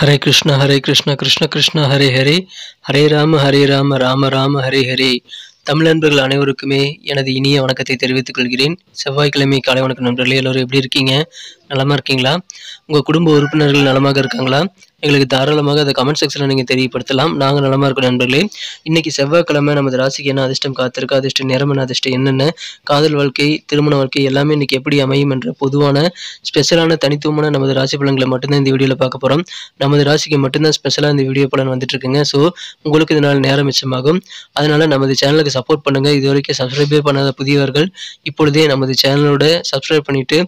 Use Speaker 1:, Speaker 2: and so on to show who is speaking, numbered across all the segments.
Speaker 1: ஹரே கிருஷ்ணா கிருஷ்ண கிருஷ்ணா ஹரே ஹரே, ஹரே ராம ராம ராம ஹரே ஹரே. தமிழ் நண்பர்கள் அனைவருக்குமே எனது இனிய வணக்கத்தை தெரிவித்துக் கொள்கிறேன். செவ்வாய்க்கிழமை காலை வணக்கம் நண்பர்களே. எல்லோரும் எப்படி இருக்கீங்க? நலமா இருக்கீங்களா? உங்கள் குடும்ப உறுப்பினர்கள் நலமாக இருக்காங்களா? எங்களுக்கு தாராளமாக அதை கமெண்ட் செக்ஷனில் நீங்கள் தெரியப்படுத்தலாம். நாங்கள் நலமாக இருக்கோம் நண்பர்களே. இன்னைக்கு செவ்வாய்க்கிழமை நமது ராசிக்கு என்ன அதிர்ஷ்டம் காத்திருக்கு, அதிர்ஷ்ட நேரம் என்ன, அதிர்ஷ்டம் என்னென்ன, காதல் வாழ்க்கை, திருமண வாழ்க்கை எல்லாமே இன்னைக்கு எப்படி அமையும் என்ற பொதுவான ஸ்பெஷலான தனித்துவமான நமது ராசி பலன்களை மட்டும்தான் இந்த வீடியோவில் பார்க்க போகிறோம். நமது ராசிக்கு மட்டும்தான் ஸ்பெஷலாக இந்த வீடியோ பலன் வந்துட்டு இருக்குங்க. ஸோ உங்களுக்கு இதனால் நேரம் மிச்சமாகும். அதனால நமது சேனலுக்கு சப்போர்ட் பண்ணுங்க. இது வரைக்கும் சப்ஸ்கிரைபே பண்ணாத புதியவர்கள் இப்பொழுதே நமது சேனலோட சப்ஸ்கிரைப் பண்ணிட்டு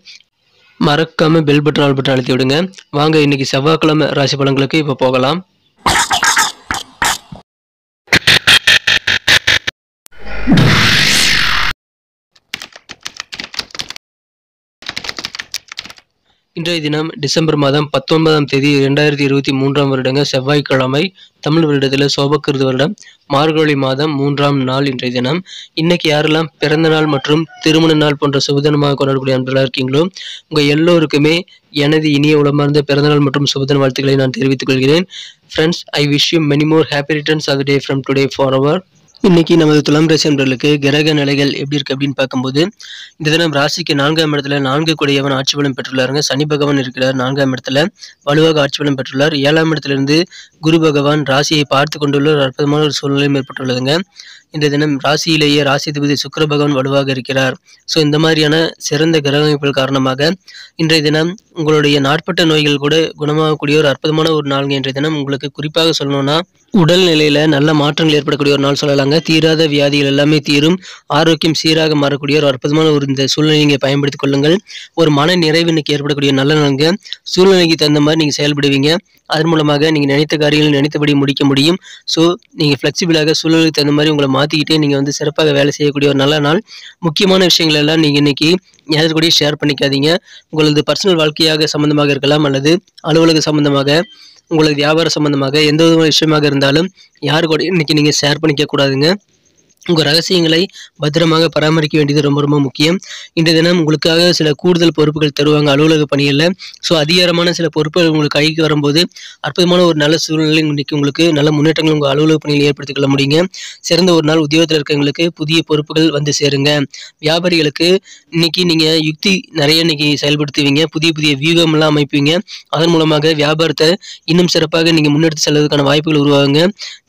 Speaker 1: மறக்காம பெல் பட்டன் ஆல் பட்டன் அழுத்தி விடுங்க. வாங்க இன்னைக்கு செவ்வாய்க்கிழமை ராசி பலன்களுக்கு இப்போ போகலாம். இன்றைய தினம் டிசம்பர் மாதம் 19ஆம் தேதி 2023ஆம் வருடங்க செவ்வாய்க்கிழமை. தமிழ் வருடத்தில் சோபக்கிருது வருடம் மார்கழி மாதம் 3ஆம் நாள் இன்றைய தினம். இன்னைக்கு யாரெல்லாம் பிறந்த நாள் மற்றும் திருமண நாள் போன்ற சுபதினமாக கொண்டாடக்கூடிய நண்பர்களாக இருக்கீங்களோ உங்கள் எல்லோருக்குமே எனது இனிய உளமார்ந்த பிறந்தநாள் மற்றும் சுபதின வாழ்த்துக்களை நான் தெரிவித்துக் கொள்கிறேன். Friends, I wish you many more happy returns of the day from today for our. இன்னைக்கு நமது துலாம் ராசி நண்பர்களுக்கு கிரக நிலைகள் எப்படி இருக்கு அப்படின்னு பார்க்கும்போது, இந்த தினம் ராசிக்கு 4ஆம் இடத்துல 4 கூடியவன் ஆட்சி பலம் பெற்றுள்ளாருங்க. சனி பகவான் இருக்கிறார் 4ஆம் இடத்துல, வலுவாக ஆட்சி பலம் பெற்றுள்ளார். 7ஆம் இடத்திலிருந்து குரு பகவான் ராசியை பார்த்து கொண்டுள்ள ஒரு அற்புதமான ஒரு சூழ்நிலையும் ஏற்பட்டுள்ளதுங்க. இந்த தினம் ராசியிலேயே ராசிதிபதி சுக்கிர பகவான் வலுவாக இருக்கிறார். ஸோ இந்த மாதிரியான சிறந்த கிரக அமைப்புகள் காரணமாக இன்றைய தினம் உங்களுடைய நாட்பட்ட நோய்கள் கூட குணமாகக்கூடிய ஒரு அற்புதமான ஒரு நாளுங்க. இன்றைய தினம் உங்களுக்கு குறிப்பாக சொல்லணும்னா உடல்நிலையில நல்ல மாற்றங்கள் ஏற்படக்கூடிய ஒரு நாள் சொல்லலாங்க. தீராத வியாதிகள் எல்லாமே தீரும், ஆரோக்கியம் சீராக மாறக்கூடிய ஒரு அற்புதமான ஒரு இந்த சூழ்நிலையை நீங்கள் பயன்படுத்திக் கொள்ளுங்கள். ஒரு மன நிறைவு இன்னைக்கு ஏற்படக்கூடிய நல்ல நாளுங்க. சூழ்நிலைக்கு தகுந்த மாதிரி நீங்கள் செயல்படுவீங்க. அதன் மூலமாக நீங்கள் நினைத்த காரியங்கள் நினைத்தபடி முடிக்க முடியும். ஸோ நீங்கள் ஃப்ளெக்சிபிளாக சூழ்நிலைக்கு தகுந்த மாதிரி உங்களை மாற்றிக்கிட்டே நீங்கள் வந்து சிறப்பாக வேலை செய்யக்கூடிய ஒரு நல்ல நாள். முக்கியமான விஷயங்கள் எல்லாம் நீங்கள் இன்னைக்கு யாரு கூடயும் ஷேர் பண்ணிக்காதீங்க. உங்களது பர்சனல் வாழ்க்கையாக சம்பந்தமாக இருக்கலாம், அல்லது அலுவலக சம்பந்தமாக, உங்களது வியாபார சம்பந்தமாக, எந்த விதமான விஷயமாக இருந்தாலும் யாரு கூட இன்னைக்கு நீங்கள் ஷேர் பண்ணிக்க கூடாதுங்க. உங்கள் ரகசியங்களை பத்திரமாக பராமரிக்க வேண்டியது ரொம்ப ரொம்ப முக்கியம். இந்த தினம் உங்களுக்காக சில கூடுதல் பொறுப்புகள் தருவாங்க அலுவலக பணிகளில். ஸோ அதிகாரமான சில பொறுப்புகள் உங்களுக்கு கைக்கு வரும்போது அற்புதமான ஒரு நல்ல சூழ்நிலை இன்னைக்கு உங்களுக்கு நல்ல முன்னேற்றங்கள் உங்கள் அலுவலக பணியில் ஏற்படுத்திக் கொள்ள முடியுங்க. சிறந்த ஒரு நாள். உத்தியோகத்தில் இருக்கவங்களுக்கு புதிய பொறுப்புகள் வந்து சேருங்க. வியாபாரிகளுக்கு இன்னைக்கு நீங்கள் யுக்தி நிறைய இன்னைக்கு செயல்படுத்துவீங்க. புதிய புதிய வியூகம்லாம் அமைப்பீங்க. அதன் மூலமாக வியாபாரத்தை இன்னும் சிறப்பாக நீங்கள் முன்னெடுத்து செல்வதற்கான வாய்ப்புகள் உருவாகுங்க.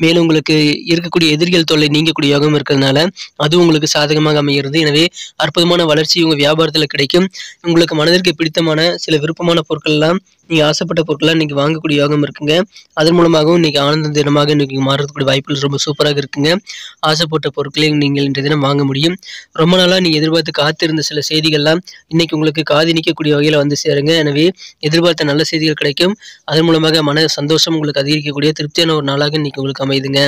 Speaker 1: மேலும் உங்களுக்கு இருக்கக்கூடிய எதிரிகள் தொல்லை நீங்கக்கூடிய யோகம் இருக்கிறதுனால அது உங்களுக்கு சாதகமாக அமைகிறது. எனவே அற்புதமான வளர்ச்சி உங்கள் வியாபாரத்தில் கிடைக்கும். உங்களுக்கு மனதிற்கு பிடித்தமான சில விருப்பமான பொருட்கள் எல்லாம் நீங்கள் ஆசைப்பட்ட பொருட்கள்லாம் இன்னைக்கு வாங்கக்கூடிய யோகம் இருக்குங்க. அதன் மூலமாகவும் இன்னைக்கு ஆனந்த தினமாக இன்னைக்கு மாறக்கூடிய வாய்ப்புகள் ரொம்ப சூப்பராக இருக்குங்க. ஆசைப்பட்ட பொருட்களை நீங்கள் இன்றைய தினம் வாங்க முடியும். ரொம்ப நாளாக நீங்கள் எதிர்பார்த்து காத்திருந்த சில செய்திகள்லாம் இன்னைக்கு உங்களுக்கு காது நிற்கக்கூடிய வகையில் வந்து சேருங்க. எனவே எதிர்பார்த்த நல்ல செய்திகள் கிடைக்கும். அதன் மூலமாக மன சந்தோஷம் உங்களுக்கு அதிகரிக்கக்கூடிய திருப்தியான ஒரு நாளாக இன்னைக்கு உங்களுக்கு அமைதுங்க.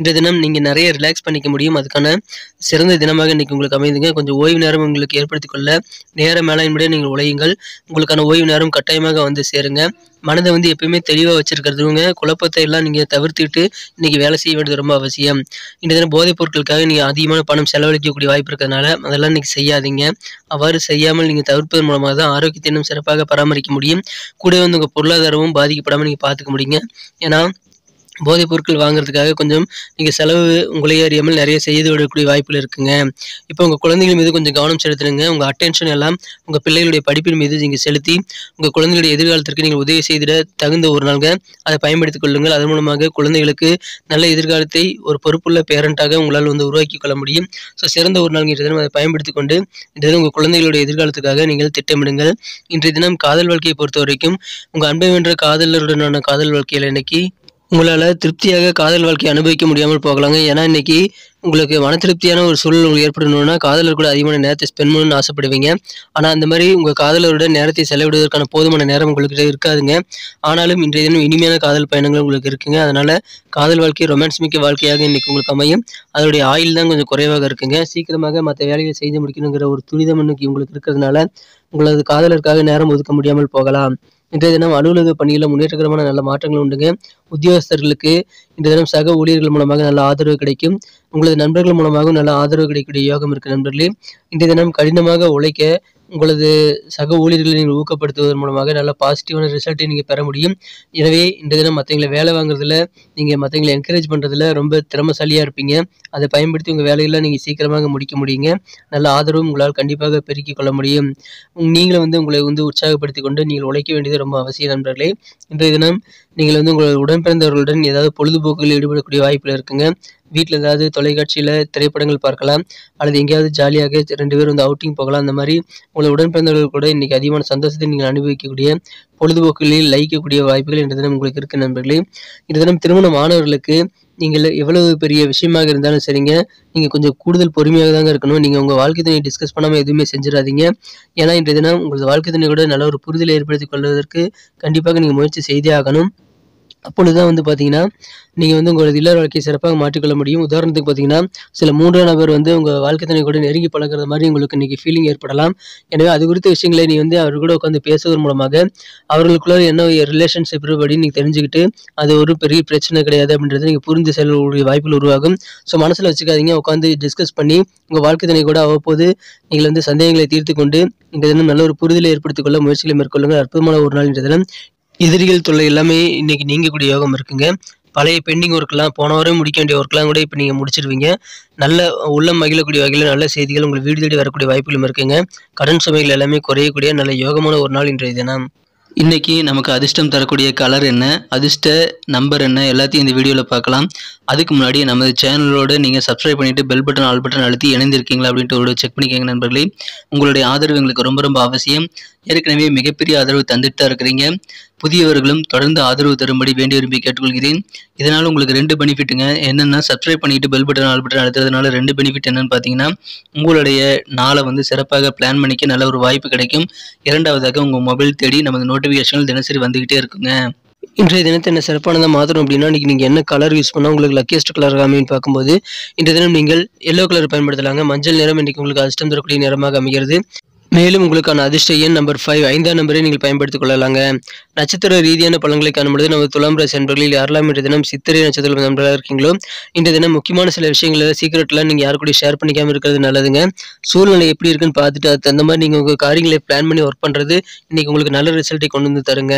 Speaker 1: இன்றைய தினம் நீங்கள் நிறைய ரிலாக்ஸ் பண்ணிக்க முடியும். அதுக்கான சிறந்த தினமாக இன்னைக்கு உங்களுக்கு அமைதுங்க. கொஞ்சம் ஓய்வு நேரம் உங்களுக்கு ஏற்படுத்திக் கொள்ள நேர மேலாண்மையுடைய நீங்கள் உழையுங்கள். உங்களுக்கான ஓய்வு நேரம் கட்டாயமாக வந்து சேருங்க. மனதை வந்து எப்பயுமே தெளிவாக வச்சிருக்கிறதுங்க. குழப்பத்தை எல்லாம் நீங்கள் தவிர்த்துட்டு இன்னைக்கு வேலை செய்ய வேண்டியது ரொம்ப அவசியம். இந்த தினம் போதைப் பொருட்களுக்காக நீங்கள் அதிகமான பணம் செலவழிக்கக்கூடிய வாய்ப்பு இருக்கிறதுனால அதெல்லாம் இன்னைக்கு செய்யாதீங்க. அவ்வாறு செய்யாமல் நீங்கள் தவிர்ப்பதன் மூலமாக தான் ஆரோக்கியத்தை இன்னும் சிறப்பாக பராமரிக்க முடியும். கூட வந்து உங்கள் பொருளாதாரமும் பாதிக்கப்படாமல் நீங்கள் பார்த்துக்க முடியுங்க. ஏன்னா போதைப் பொருட்கள் வாங்குறதுக்காக கொஞ்சம் நீங்கள் செலவு உங்களையே அறியாமல் நிறைய செய்து விடக்கூடிய வாய்ப்புகள் இருக்குங்க. இப்போ உங்கள் குழந்தைகள் மீது கொஞ்சம் கவனம் செலுத்துனுங்க. உங்கள் அட்டென்ஷன் எல்லாம் உங்கள் பிள்ளைகளுடைய படிப்பின் மீது நீங்கள் செலுத்தி உங்கள் குழந்தைகளுடைய எதிர்காலத்திற்கு நீங்கள் உதவி செய்திட தகுந்த ஒரு நாளுங்க. அதை பயன்படுத்திக் கொள்ளுங்கள். அதன் மூலமாக குழந்தைகளுக்கு நல்ல எதிர்காலத்தை ஒரு பொறுப்புள்ள பேரண்டாக உங்களால் வந்து உருவாக்கி கொள்ள முடியும். ஸோ சிறந்த ஒரு நாள் இன்றைய தினம் அதை பயன்படுத்தி கொண்டு இன்றைய தினம் உங்கள் குழந்தைகளுடைய எதிர்காலத்துக்காக நீங்கள் திட்டமிடுங்கள். இன்றைய தினம் காதல் வாழ்க்கையை பொறுத்த வரைக்கும் உங்கள் அன்பை வென்ற காதலருடனான காதல் வாழ்க்கையில் இன்னைக்கு உங்களால் திருப்தியாக காதல் வாழ்க்கையை அனுபவிக்க முடியாமல் போகலாங்க. ஏன்னா இன்னைக்கு உங்களுக்கு மன திருப்தியான ஒரு சூழல் உங்களுக்கு ஏற்படணும்னா காதலர் கூட அதிகமான நேரத்தை ஸ்பெண்ட் பண்ணணும்னு ஆசைப்படுவீங்க. ஆனால் அந்த மாதிரி உங்கள் காதலரோட நேரத்தை செலவிடுவதற்கான போதுமான நேரம் உங்களுக்கு இருக்காதுங்க. ஆனாலும் இன்றைய தினம் இனிமையான காதல் பயணங்கள் உங்களுக்கு இருக்குங்க. அதனால காதல் வாழ்க்கை ரொமான்ஸ் மிக்க வாழ்க்கையாக இன்னைக்கு உங்களுக்கு அமையும். அதனுடைய ஆயுள் தான் கொஞ்சம் குறைவாக இருக்குங்க. சீக்கிரமாக மற்ற வேலைகளை செய்து முடிக்கணுங்கிற ஒரு துரிதம் இன்னைக்கு உங்களுக்கு இருக்கிறதுனால உங்களது காதலருக்காக நேரம் ஒதுக்க முடியாமல் போகலாம். இன்றைய தினம் அலுவலக பணியில் முன்னேற்றகரமான நல்ல மாற்றங்கள் உண்டுங்க. உத்தியோகஸ்தர்களுக்கு இந்த தினம் சக ஊழியர்கள் மூலமாக நல்ல ஆதரவு கிடைக்கும். உங்களது நண்பர்கள் மூலமாகவும் நல்ல ஆதரவு கிடைக்கக்கூடிய யோகம் இருக்கு நண்பர்களே. இந்த தினம் கடினமாக உழைக்க உங்களது சக ஊழியர்களை நீங்கள் ஊக்கப்படுத்துவதன் மூலமாக நல்ல பாசிட்டிவான ரிசல்ட்டை நீங்கள் பெற முடியும். எனவே இந்த தினம் மற்றவங்களை வேலை வாங்குறதுல, நீங்கள் மற்றவங்களை என்கரேஜ் பண்ணுறதுல ரொம்ப திறமைசாலியாக இருப்பீங்க. அதை பயன்படுத்தி உங்கள் வேலையெல்லாம் நீங்கள் சீக்கிரமாக முடிக்க முடியுங்க. நல்ல ஆதரவும் உங்களால் கண்டிப்பாக பெருக்கிக் கொள்ள முடியும். நீங்களும் உங்களை உற்சாகப்படுத்தி கொண்டு நீங்கள் உழைக்க வேண்டியது ரொம்ப அவசியம் நண்பர்களே. இன்றைய தினம் நீங்கள் உங்கள் உடன்பிறந்தவர்களுடன் ஏதாவது பொழுதுபோக்குகளில் ஈடுபடக்கூடிய வாய்ப்பில் இருக்குங்க. வீட்டில் ஏதாவது தொலைக்காட்சியில் திரைப்படங்கள் பார்க்கலாம், அல்லது எங்கேயாவது ஜாலியாக 2 பேர் அவுட்டிங் போகலாம். அந்த மாதிரி உங்களை உடன்பிறந்தவர்கள் கூட இன்றைக்கி அதிகமான சந்தோஷத்தை நீங்கள் அனுபவிக்கக்கூடிய பொழுதுபோக்குகளில் லயிக்கக்கூடிய வாய்ப்புகள் இந்த தினம் உங்களுக்கு இருக்குது நண்பர்களே. இந்த தினம் திருமணம் ஆனவர்களுக்கு நீங்கள் எவ்வளவு பெரிய விஷயமாக இருந்தாலும் சரிங்க, நீங்கள் கொஞ்சம் கூடுதல் பொறுமையாக தாங்க இருக்கணும். நீங்கள் உங்கள் வாழ்க்கை துணையை டிஸ்கஸ் பண்ணாமல் எதுவுமே செஞ்சிடாதீங்க. ஏன்னா இன்றைய தினம் உங்களது வாழ்க்கை துணை கூட நல்ல ஒரு புரிதலை ஏற்படுத்திக் கொள்வதற்கு கண்டிப்பாக நீங்கள் முயற்சி செய்தே ஆகணும். அப்பொழுது தான் பார்த்தீங்கன்னா நீங்கள் உங்களது இல்லற வாழ்க்கையை சிறப்பாக மாற்றிக்கொள்ள முடியும். உதாரணத்துக்கு பார்த்தீங்கன்னா, சில 3ஆம் நபர் உங்கள் வாழ்க்கை துணை கூட நெருங்கி பழகிறது மாதிரி உங்களுக்கு இன்றைக்கி ஃபீலிங் ஏற்படலாம். எனவே அது குறித்த விஷயங்களை நீ அவர் கூட உட்காந்து பேசுவதன் மூலமாக அவர்களுக்குள்ள என்ன ரிலேஷன்ஷிப் அப்படின்னு நீங்கள் தெரிஞ்சுக்கிட்டு, அது ஒரு பெரிய பிரச்சனை கிடையாது அப்படின்றத நீங்கள் புரிந்து செல்லக்கூடிய வாய்ப்புகள் உருவாகும். ஸோ மனசில் வச்சுக்காதீங்க, உட்காந்து டிஸ்கஸ் பண்ணி உங்கள் வாழ்க்கை துணை கூட அவ்வப்போது நீங்கள் சந்தேகங்களை தீர்த்து கொண்டு இந்த தினம் நல்ல ஒரு புரிதலை ஏற்படுத்திக் கொள்ள முயற்சிகளை மேற்கொள்ளுங்கள். அற்புதமான ஒரு நாள் இன்றைய தினம். எதிரிகள் தொல்லை எல்லாமே இன்னைக்கு நீங்கக்கூடிய யோகம் இருக்குங்க. பழைய பெண்டிங் ஒர்க்லாம் போன வாரம் முடிக்க வேண்டிய ஒர்க்லாம் கூட இப்போ நீங்கள் முடிச்சிருவீங்க. நல்ல உள்ளம் மகிழக்கூடிய வகையில் நல்ல செய்திகள் உங்கள் வீடு தேடி வரக்கூடிய வாய்ப்புகளும் இருக்குங்க. கடன் சுமைகள் எல்லாமே குறையக்கூடிய நல்ல யோகமான ஒரு நாள் இன்றைய தினம். இன்றைக்கி நமக்கு அதிர்ஷ்டம் தரக்கூடிய கலர் என்ன, அதிர்ஷ்ட நம்பர் என்ன, எல்லாத்தையும் இந்த வீடியோவில் பார்க்கலாம். அதுக்கு முன்னாடி நமது சேனலோடு நீங்கள் சப்ஸ்கிரைப் பண்ணிவிட்டு பெல் பட்டன் ஆல் பட்டன் அழுத்தி இணைந்திருக்கீங்களா அப்படின்ட்டு ஒரு செக் பண்ணிக்கோங்க நண்பர்களே. உங்களுடைய ஆதரவு எங்களுக்கு ரொம்ப ரொம்ப அவசியம். ஏற்கனவே மிகப்பெரிய ஆதரவு தந்துட்டு தான் இருக்கிறீங்க. புதியவர்களும் தொடர்ந்து ஆதரவு தரும்படி வேண்டி விரும்பி கேட்டுக்கொள்கிறேன். இதனால் உங்களுக்கு 2 பெனிஃபிட்டுங்க. என்னென்னா, சப்ஸ்கிரைப் பண்ணிவிட்டு பெல் பட்டன் ஆல் பட்டன் அழுத்துறதுனால 2 பெனிஃபிட் என்னென்னு பார்த்தீங்கன்னா, உங்களுடைய நாளை சிறப்பாக பிளான் பண்ணிக்க நல்ல ஒரு வாய்ப்பு கிடைக்கும். இரண்டாவதாக உங்கள் மொபைல் தேடி நமது நோட்டிஃபிகேஷன்கள் தினசரி வந்துக்கிட்டே இருக்குங்க. இன்றைய தினத்தை என்ன சிறப்பானதாக மாற்றணும் அப்படின்னா, இன்றைக்கி நீங்கள் என்ன கலர் யூஸ் பண்ணால் உங்களுக்கு லக்கியஸ்ட் கலர் அமைன்னு பார்க்கும்போது, இன்றைய தினம் நீங்கள் எல்லோ கலர் பயன்படுத்தலாங்க. மஞ்சள் நிறம் இன்றைக்கி உங்களுக்கு அதிர்ஷ்டம் தரக்கூடிய நிறமாக அமைகிறது. மேலும் உங்களுக்கான அதிர்ஷ்ட எண் நம்பர் 5, 5ஆம் நம்பரை நீங்கள் பயன்படுத்திக் கொள்ளலாங்க. நட்சத்திர ரீதியான பலன்களை காணும்பொழுது நமது துலாம் ராசி நண்பர்களில் யாரெல்லாம் இன்றைய தினம் சித்திரை நட்சத்திர நண்பர்களாக இருக்கீங்களோ, இன்றைய தினம் முக்கியமான சில விஷயங்களை சீக்கிரட்லாம் நீங்கள் யாரு கூட ஷேர் பண்ணிக்காமல் இருக்கிறது நல்லதுங்க. சூழ்நிலை எப்படி இருக்குன்னு பார்த்துட்டு அதுக்கு தகுந்த மாதிரி நீங்கள் உங்கள் காரியங்களை பிளான் பண்ணி ஒர்க் பண்ணுறது இன்றைக்கி உங்களுக்கு நல்ல ரிசல்ட்டை கொண்டு தருங்க.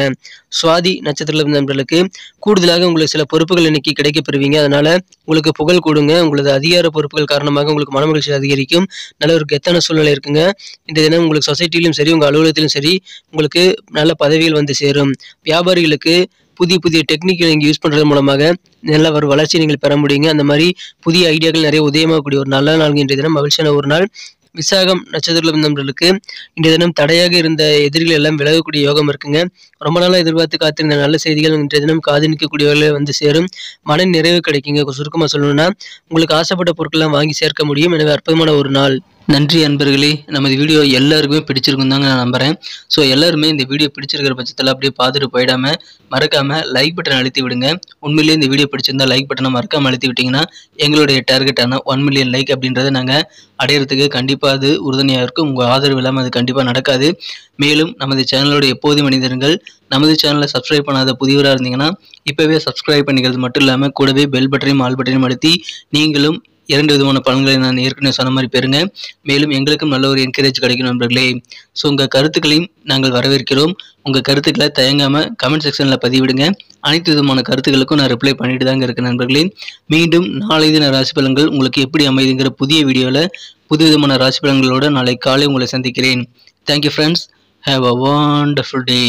Speaker 1: சுவாதி நட்சத்திர நண்பர்களுக்கு கூடுதலாக உங்களுக்கு சில பொறுப்புகள் இன்னைக்கு கிடைக்க பெறுவீங்க. அதனால உங்களுக்கு புகழ் கொடுங்க. உங்களது அதிகார பொறுப்புகள் காரணமாக உங்களுக்கு மனமகிழ்ச்சி அதிகரிக்கும். நல்ல ஒரு கெத்தான சூழ்நிலை இருக்குங்க. இந்த தினம் உங்களுக்கு சொசைட்டிலும் சரி, உங்கள் அலுவலகத்திலும் சரி, உங்களுக்கு நல்ல பதவிகள் சேரும். வியாபாரிகளுக்கு புதிய புதிய டெக்னிக்கை நீங்கள் யூஸ் பண்ணுறது மூலமாக நல்ல ஒரு வளர்ச்சியை நீங்கள் பெற முடியுங்க. அந்த மாதிரி புதிய ஐடியாக்கள் நிறைய உதயமாகக்கூடிய ஒரு நல்ல நாள் இன்றைய தினம். மகிழ்ச்சியான ஒரு நாள். விசாகம் நட்சத்திர நண்பர்களுக்கு இன்றைய தினம் தடையாக இருந்த எதிரிகள் எல்லாம் விலகக்கூடிய யோகம் இருக்குங்க. ரொம்ப நாளாக எதிர்பார்த்து காத்திருந்த நல்ல செய்திகள் இன்றைய தினம் காது நிற்கக்கூடியவர்களே சேரும். மன நிறைவு கிடைக்குங்க. சுருக்கமாக சொல்லணும்னா, உங்களுக்கு ஆசைப்பட்ட பொருட்கள்லாம் வாங்கி சேர்க்க முடியும். எனவே அற்புதமான ஒரு நாள். நன்றி அன்பர்களே. நமது வீடியோ எல்லாருக்குமே பிடிச்சிருக்கும் தாங்க நான் நம்புகிறேன். ஸோ எல்லாருமே இந்த வீடியோ பிடிச்சிருக்கிற பட்சத்தில் அப்படியே பார்த்துட்டு போயிடாமல் மறக்காமல் லைக் பட்டன் அழுத்தி விடுங்க. உண்மையிலேயே இந்த வீடியோ பிடிச்சிருந்தா லைக் பட்டனை மறக்காமல் அழுத்தி விட்டிங்கன்னா எங்களுடைய டார்கெட்டான 1 மில்லியன் லைக் அப்படின்றத நாங்கள் அடையிறதுக்கு கண்டிப்பாக அது உறுதுணையாக இருக்கும். உங்கள் ஆதரவு இல்லாமல் அது கண்டிப்பாக நடக்காது. மேலும் நமது சேனலோட எப்போதும் மனிதர்கள் நமது சேனலை சப்ஸ்கிரைப் பண்ணாத புதியவராக இருந்தீங்கன்னா இப்போவே சப்ஸ்கிரைப் பண்ணிக்கிறது மட்டும் இல்லாமல் கூடவே பெல் பட்டனையும் ஆல் பட்டனையும் அழுத்தி நீங்களும் 2 விதமான பலன்களை நான் ஏற்கனவே சொன்ன மாதிரி பெறுங்க. மேலும் எங்களுக்கும் நல்ல ஒரு என்கரேஜ் கிடைக்கும் நண்பர்களே. ஸோ உங்கள் கருத்துக்களையும் நாங்கள் வரவேற்கிறோம். உங்கள் கருத்துக்களை தயங்காமல் கமெண்ட் செக்ஷனில் பதிவிடுங்க. அனைத்து விதமான கருத்துக்களுக்கும் நான் ரிப்ளை பண்ணிட்டு தாங்க இருக்கேன் நண்பர்களே. மீண்டும் நாளை தின ராசி பலன்கள் உங்களுக்கு எப்படி அமைதுங்கிற புதிய வீடியோவில் புது விதமான ராசி பலன்களோடு நாளை காலை உங்களை சந்திக்கிறேன். Thank you friends. Have a wonderful day.